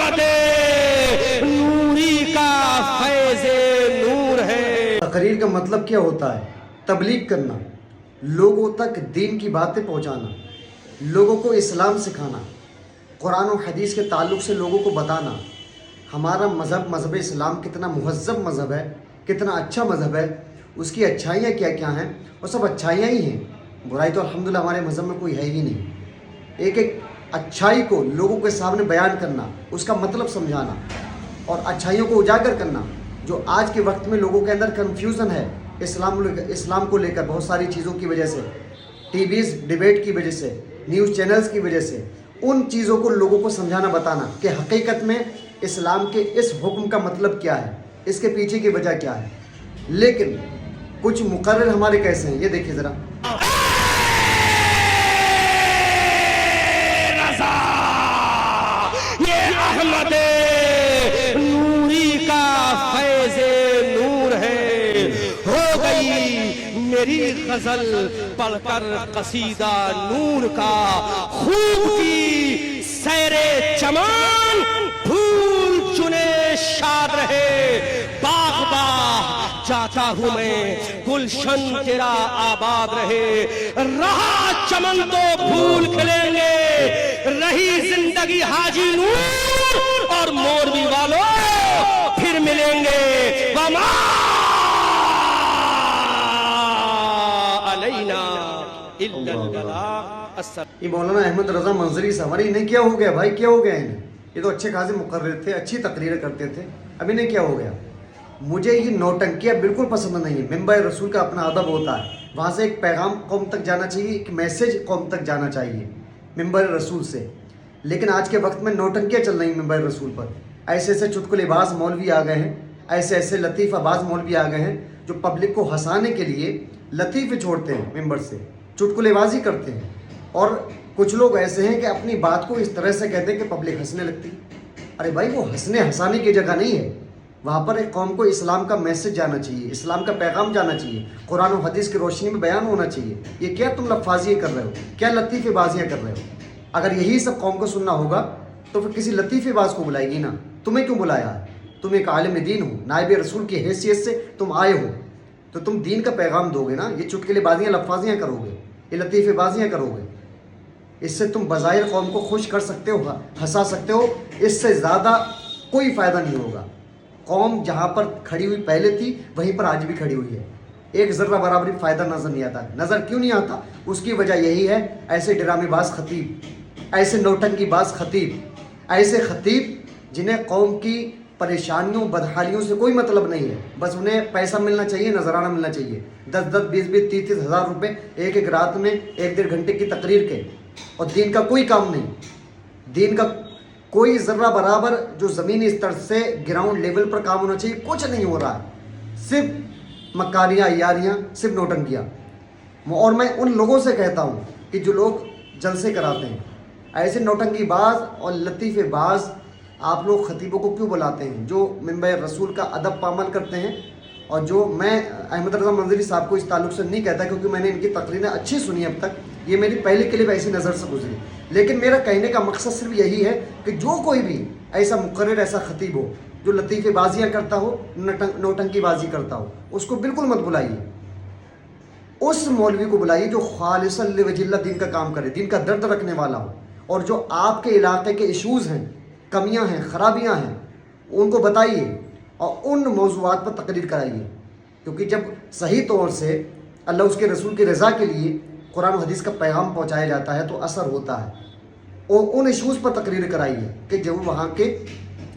احمد نوری کا فیض نور ہے۔ تقریر کا مطلب کیا ہوتا ہے؟ تبلیغ کرنا، لوگوں تک دین کی باتیں پہنچانا، لوگوں کو اسلام سکھانا، قرآن و حدیث کے تعلق سے لوگوں کو بتانا ہمارا مذہب اسلام کتنا مہذب مذہب ہے، کتنا اچھا مذہب ہے، اس کی اچھائیاں کیا کیا ہیں، وہ سب اچھائیاں ہی ہیں، برائی تو الحمدللہ ہمارے مذہب میں کوئی ہے ہی نہیں۔ ایک ایک اچھائی کو لوگوں کے سامنے بیان کرنا، اس کا مطلب سمجھانا اور اچھائیوں کو اجاگر کرنا، جو آج کے وقت میں لوگوں کے اندر کنفیوژن ہے اسلام کو لے کر بہت ساری چیزوں کی وجہ سے، ٹی ویز ڈیبیٹ کی وجہ سے، نیوز چینلز کی وجہ سے، ان چیزوں کو لوگوں کو سمجھانا بتانا کہ حقیقت میں اسلام کے اس حکم کا مطلب کیا ہے، اس کے پیچھے کی وجہ کیا ہے۔ لیکن کچھ مقرر ہمارے کیسے ہیں، یہ دیکھیے ذرا۔ یہ احمد نوری کا فیض نور ہے۔ ہو گئی میری غزل پڑھ کر قصیدہ نور کا، خوب کی سیر چمان پھول چنے شاد رہے، باغ باغ جاتا ہوں میں گلشن تیرا آباد رہے، رہا چمن تو پھول کھلیں گے، رہی زندگی حاجی نور اور موربی والوں پھر ملیں گے، وما علینا الا البلاغ۔ یہ مولانا احمد رضا منظری صاحب، انہیں کیا ہو گیا بھائی، کیا ہو گیا انہیں؟ یہ تو اچھے خاصے مقرر تھے، اچھی تقریریں کرتے تھے، اب انہیں کیا ہو گیا؟ مجھے یہ نوٹنکیاں بالکل پسند نہیں ہے۔ ممبر رسول کا اپنا ادب ہوتا ہے، وہاں سے ایک پیغام قوم تک جانا چاہیے، ایک میسیج قوم تک جانا چاہیے ممبر رسول سے۔ لیکن آج کے وقت میں نوٹنکیاں چل رہی ہیں ممبر رسول پر، ایسے ایسے چٹکلے باز مولوی آ گئے ہیں، ایسے ایسے لطیفہ باز مولوی آ گئے ہیں جو پبلک کو ہنسانے کے لیے لطیفے چھوڑتے ہیں، ممبر سے چٹکلے بازی کرتے ہیں، اور کچھ لوگ ایسے ہیں کہ اپنی بات کو اس طرح سے کہتے ہیں کہ پبلک ہنسنے لگتی۔ ارے بھائی، وہ ہنسانے کی جگہ نہیں ہے، وہاں پر ایک قوم کو اسلام کا میسج جانا چاہیے، اسلام کا پیغام جانا چاہیے، قرآن و حدیث کی روشنی میں بیان ہونا چاہیے۔ یہ کیا تم لفاظیاں کر رہے ہو، کیا لطیفے بازیاں کر رہے ہو؟ اگر یہی سب قوم کو سننا ہوگا تو پھر کسی لطیفے باز کو بلائے گی نا، تمہیں کیوں بلایا ہے؟ تم ایک عالم دین ہو، نائب رسول کی حیثیت سے تم آئے ہو، تو تم دین کا پیغام دو گے نا۔ یہ چٹکلے بازیاں لفاظیاں کرو گے، یہ لطیفے بازیاں کرو گے، اس سے تم بظاہر قوم کو خوش کر سکتے ہو، ہنسا سکتے ہو، اس سے زیادہ کوئی فائدہ نہیں ہوگا۔ قوم جہاں پر کھڑی ہوئی پہلے تھی وہیں پر آج بھی کھڑی ہوئی ہے، ایک ذرہ برابری فائدہ نظر نہیں آتا۔ نظر کیوں نہیں آتا؟ اس کی وجہ یہی ہے، ایسے ڈرامے باز خطیب، ایسے نوٹنکی باز خطیب، ایسے خطیب جنہیں قوم کی پریشانیوں بدحالیوں سے کوئی مطلب نہیں ہے، بس انہیں پیسہ ملنا چاہیے، نذرانہ ملنا چاہیے، 10 20 30 ہزار روپے ایک ایک رات میں 1 1.5 گھنٹے کی تقریر کے، اور دین کا کوئی کام نہیں، دین کا کوئی ذرہ برابر جو زمینی استر سے گراؤنڈ لیول پر کام ہونا چاہیے کچھ نہیں ہو رہا ہے، صرف مکاریاں عیاریاں، صرف نوٹنکیاں۔ اور میں ان لوگوں سے کہتا ہوں کہ جو لوگ جلسے کراتے ہیں، ایسے نوٹنکی باز اور لطیفے باز آپ لوگ خطیبوں کو کیوں بلاتے ہیں جو ممبر رسول کا ادب پامال کرتے ہیں؟ اور جو میں احمد رضا منظری صاحب کو اس تعلق سے نہیں کہتا کیونکہ میں نے ان کی تقریریں اچھی سنی اب تک، یہ میری پہلی کلپ ایسی نظر سے گزری، لیکن میرا کہنے کا مقصد صرف یہی ہے کہ جو کوئی بھی ایسا مقرر، ایسا خطیب ہو جو لطیفے بازیاں کرتا ہو، نوٹنکی بازی کرتا ہو، اس کو بالکل مت بلائیے۔ اس مولوی کو بلائیے جو خالص لوجہ اللہ دین کا کام کرے، دین کا درد رکھنے والا ہو، اور جو آپ کے علاقے کے ایشوز ہیں، کمیاں ہیں، خرابیاں ہیں، ان کو بتائیے اور ان موضوعات پر تقریر کرائیے، کیونکہ جب صحیح طور سے اللہ اس کے رسول کی رضا کے لیے قرآن و حدیث کا پیغام پہنچایا جاتا ہے تو اثر ہوتا ہے، اور ان ایشوز پر تقریر کرائیے کہ جو وہاں کے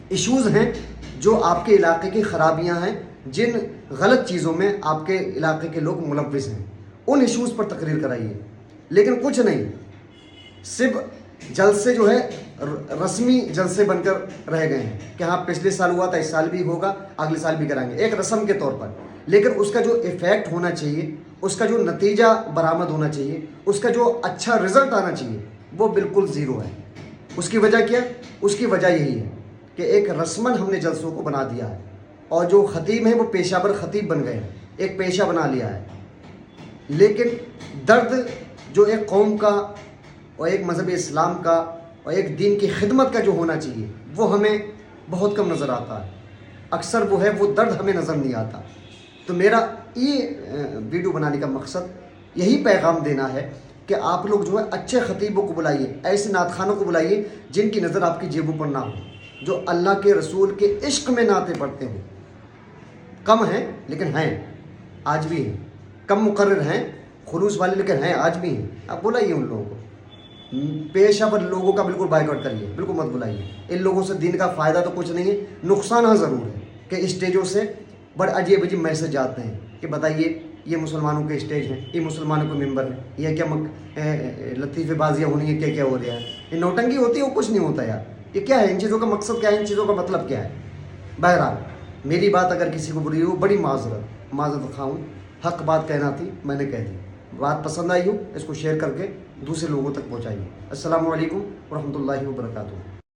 ایشوز ہیں، جو آپ کے علاقے کی خرابیاں ہیں، جن غلط چیزوں میں آپ کے علاقے کے لوگ ملوث ہیں، ان ایشوز پر تقریر کرائیے۔ لیکن کچھ نہیں، صرف جلسے جو ہے رسمی جلسے بن کر رہ گئے ہیں کہ ہاں پچھلے سال ہوا تھا، اس سال بھی ہوگا، اگلے سال بھی کریں گے، ایک رسم کے طور پر، لیکن اس کا جو ایفیکٹ ہونا چاہیے، اس کا جو نتیجہ برآمد ہونا چاہیے، اس کا جو اچھا رزلٹ آنا چاہیے، وہ بالکل زیرو ہے۔ اس کی وجہ کیا؟ اس کی وجہ یہی ہے کہ ایک رسمن ہم نے جلسوں کو بنا دیا ہے، اور جو خطیب ہیں وہ پیشہ ور خطیب بن گئے ہیں، ایک پیشہ بنا لیا ہے۔ لیکن درد جو ایک قوم کا اور ایک مذہب اسلام کا اور ایک دین کی خدمت کا جو ہونا چاہیے وہ ہمیں بہت کم نظر آتا ہے. اکثر وہ ہے وہ درد ہمیں نظر نہیں آتا. تو میرا یہ ویڈیو بنانے کا مقصد یہی پیغام دینا ہے کہ آپ لوگ جو ہے اچھے خطیبوں کو بلائیے, ایسے نعت خوانوں کو بلائیے جن کی نظر آپ کی جیبوں پر نہ ہو, جو اللہ کے رسول کے عشق میں نعتیں پڑھتے ہوں. کم ہیں لیکن ہیں, آج بھی ہیں. کم مقرر ہیں خلوص والے لیکن ہیں, آج بھی ہیں. آپ بلائیے ان لوگوں کو. پیشہ ور لوگوں کا بالکل بائیکاٹ کریے, بالکل مت بلائیے. ان لوگوں سے دین کا فائدہ تو کچھ نہیں ہے, نقصان ہاں ضرور ہے کہ اسٹیجوں سے بڑے عجیب عجیب میسج آتے ہیں کہ بتائیے یہ مسلمانوں کے اسٹیج ہیں, یہ مسلمانوں کے ممبر ہیں, یہ کیا لطیفے بازیاں ہونی ہیں, کیا کیا ہو رہا ہے, یہ نوٹنگی ہوتی ہے, وہ کچھ نہیں ہوتا یار. یہ کیا ہے, ان چیزوں کا مقصد کیا ہے, ان چیزوں کا مطلب کیا ہے. بہرحال میری بات اگر کسی کو بری ہو, بڑی معذرت خواہ ہوں, حق بات کہنا تھی, میں نے کہہ دی. بات پسند آئی ہو اس کو شیئر کر کے دوسرے لوگوں تک پہنچائیے. السلام علیکم ورحمۃ اللہ وبرکاتہ.